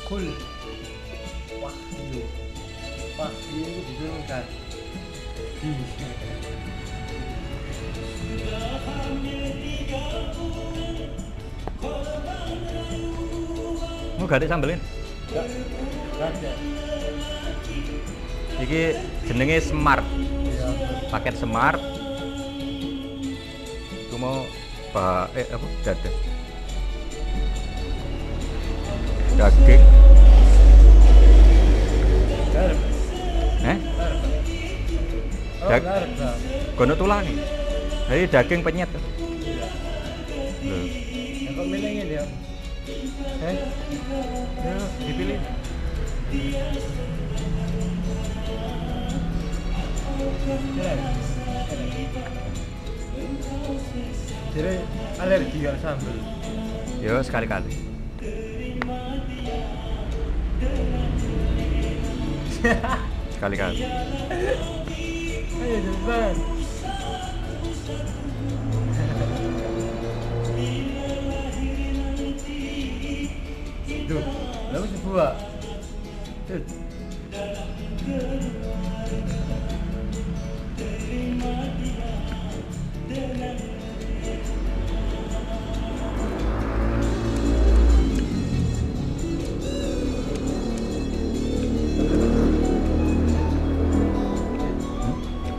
Kul Wahyu. Wahyu itu diturunkan di Mau gak ada sambelin? Gak ada. Iki jenenge Smart. Ya. Paket Smart. Itu mau apa? Dada. Daging. Garep. Eh? Garep. Oh, Dag- garep. Bang. Gono tulang. Jadi daging penyet. Iya. Loh. Ya kok milihnya dia? Eh? Ya, dipilih. Keren. Jadi alergi kalau sambel. Yo sekali-kali. Sekali-kali. Ayo cepetan. Tuh, lalu sebuah. Tuh.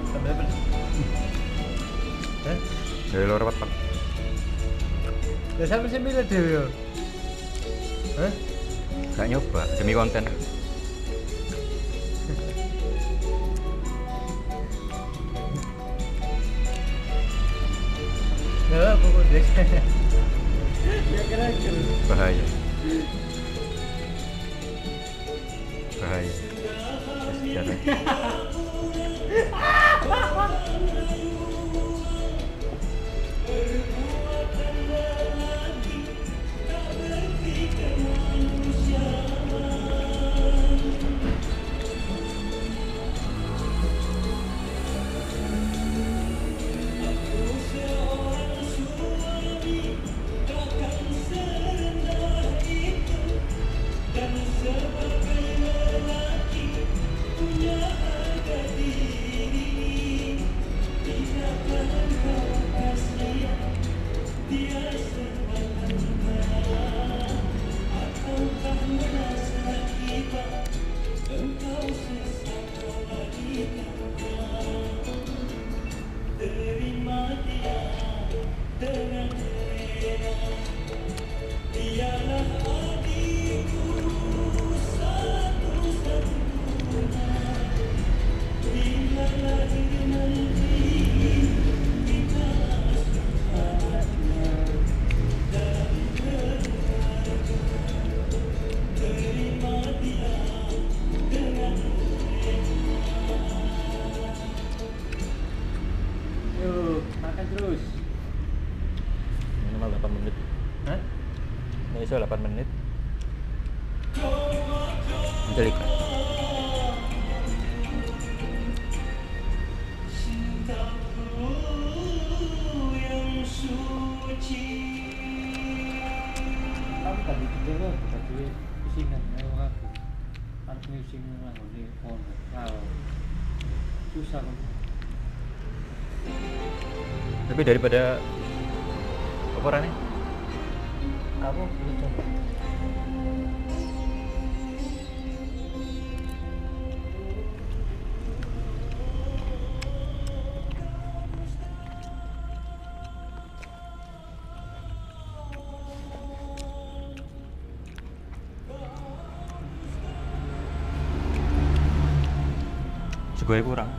Sambil apa? Hah? Dari luar Pak. Lah sampe sing milih dhewe yo. Hah? Gak nyoba demi konten. Ya, pokoknya ya kira-kira. Bahaya. Bahaya. Sejarah. Yuk, makan terus. Minimal 8 menit. Hah? Ini iso 8 menit. Menjelik. Kamu tadi juga tadi isingan ngomong aku. Anak musing ngomong di phone. Wow. Susah kan. Tapi daripada apa orangnya? Kamu belum coba. Juga kurang.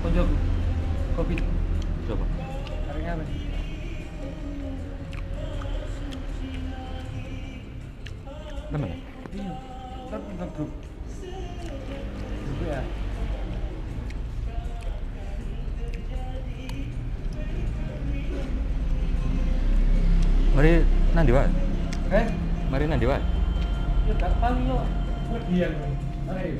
Konjok kopi Coba. hari apa? Temen ya? Iya, tapi nggak grup. Grup ya. Mari nanti wae. Eh, Mari nanti wae. ya tak paling lo. Buat dia. Ayo.